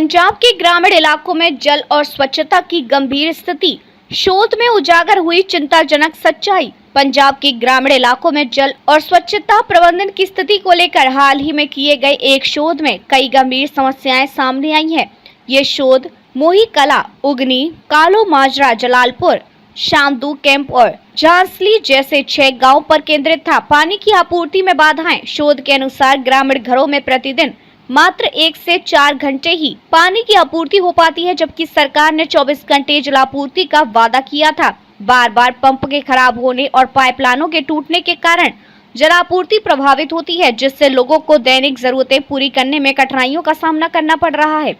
पंजाब के ग्रामीण इलाकों में जल और स्वच्छता की गंभीर स्थिति, शोध में उजागर हुई चिंताजनक सच्चाई। पंजाब के ग्रामीण इलाकों में जल और स्वच्छता प्रबंधन की स्थिति को लेकर हाल ही में किए गए एक शोध में कई गंभीर समस्याएं सामने आई हैं। ये शोध मोही कला, उगनी, कालो माजरा, जलालपुर, शामदू कैंप और झांसली जैसे 6 गांवों पर केंद्रित था। पानी की आपूर्ति में बाधाएं। शोध के अनुसार ग्रामीण घरों में प्रतिदिन मात्र 1 से 4 घंटे ही पानी की आपूर्ति हो पाती है, जबकि सरकार ने 24 घंटे जलापूर्ति का वादा किया था। बार बार पंप के खराब होने और पाइपलाइनों के टूटने के कारण जलापूर्ति प्रभावित होती है, जिससे लोगों को दैनिक जरूरतें पूरी करने में कठिनाइयों का सामना करना पड़ रहा है।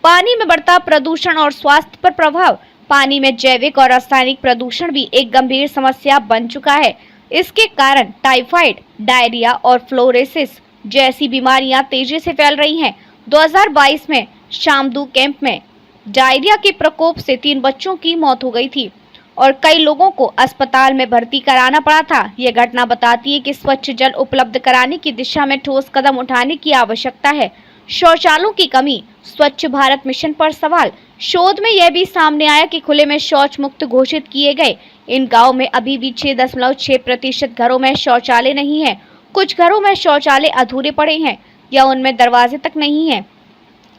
पानी में बढ़ता प्रदूषण और स्वास्थ्य पर प्रभाव। पानी में जैविक और रासायनिक प्रदूषण भी एक गंभीर समस्या बन चुका है। इसके कारण टाइफाइड, डायरिया और फ्लोरोसिस जैसी बीमारियां तेजी से फैल रही हैं। 2022 में शामदू कैंप में डायरिया के प्रकोप से 3 बच्चों की मौत हो गई थी और कई लोगों को अस्पताल में भर्ती कराना पड़ा था। ये घटना बताती है कि स्वच्छ जल उपलब्ध कराने की दिशा में ठोस कदम उठाने की आवश्यकता है। शौचालयों की कमी, स्वच्छ भारत मिशन पर सवाल। शोध में यह भी सामने आया कि खुले में शौच मुक्त घोषित किए गए इन गाँव में अभी भी 6.6% घरों में शौचालय नहीं है। कुछ घरों में शौचालय अधूरे पड़े हैं या उनमें दरवाजे तक नहीं है।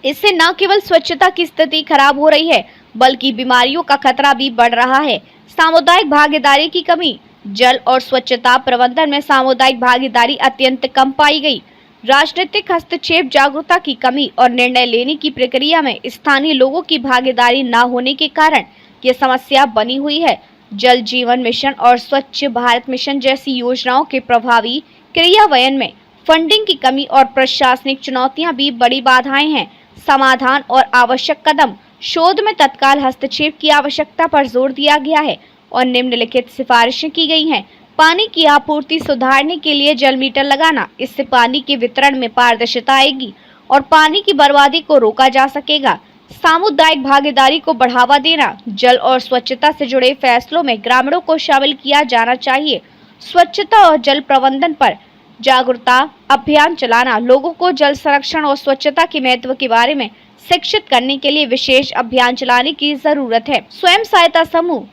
इससे न केवल स्वच्छता की स्थिति खराब हो रही है, बल्कि बीमारियों का खतरा भी बढ़ रहा है। सामुदायिक भागीदारी की कमी। जल और स्वच्छता प्रबंधन में सामुदायिक भागीदारी अत्यंत कम पाई गई। राजनीतिक हस्तक्षेप, जागरूकता की कमी और निर्णय लेने की प्रक्रिया में स्थानीय लोगों की भागीदारी न होने के कारण ये समस्या बनी हुई है। जल जीवन मिशन और स्वच्छ भारत मिशन जैसी योजनाओं के प्रभावी क्रियान्वयन में फंडिंग की कमी और प्रशासनिक चुनौतियां भी बड़ी बाधाएं हैं। समाधान और आवश्यक कदम। शोध में तत्काल हस्तक्षेप की आवश्यकता पर जोर दिया गया है और निम्नलिखित सिफारिशें की गई हैं। पानी की आपूर्ति सुधारने के लिए जल मीटर लगाना। इससे पानी के वितरण में पारदर्शिता आएगी और पानी की बर्बादी को रोका जा सकेगा। सामुदायिक भागीदारी को बढ़ावा देना। जल और स्वच्छता से जुड़े फैसलों में ग्रामीणों को शामिल किया जाना चाहिए। स्वच्छता और जल प्रबंधन पर जागरूकता अभियान चलाना। लोगों को जल संरक्षण और स्वच्छता के महत्व के बारे में शिक्षित करने के लिए विशेष अभियान चलाने की जरूरत है। स्वयं सहायता समूह,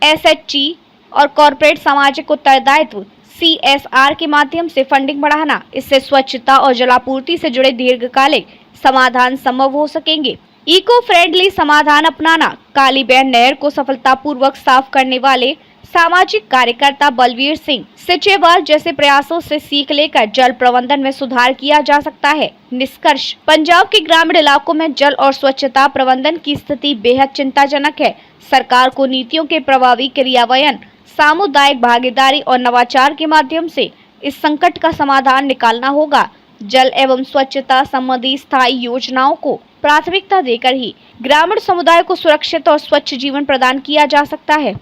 SHG और कॉर्पोरेट सामाजिक उत्तरदायित्व CSR के माध्यम से फंडिंग बढ़ाना। इससे स्वच्छता और जलापूर्ति से जुड़े दीर्घकालिक समाधान संभव हो सकेंगे। इको फ्रेंडली समाधान अपनाना। कालीबेन नहर को सफलतापूर्वक साफ करने वाले सामाजिक कार्यकर्ता बलवीर सिंह सिचेवाल जैसे प्रयासों से सीख लेकर जल प्रबंधन में सुधार किया जा सकता है। निष्कर्ष, पंजाब के ग्रामीण इलाकों में जल और स्वच्छता प्रबंधन की स्थिति बेहद चिंताजनक है। सरकार को नीतियों के प्रभावी क्रियान्वयन, सामुदायिक भागीदारी और नवाचार के माध्यम से इस संकट का समाधान निकालना होगा। जल एवं स्वच्छता संबंधी स्थायी योजनाओं को प्राथमिकता देकर ही ग्रामीण समुदाय को सुरक्षित और स्वच्छ जीवन प्रदान किया जा सकता है।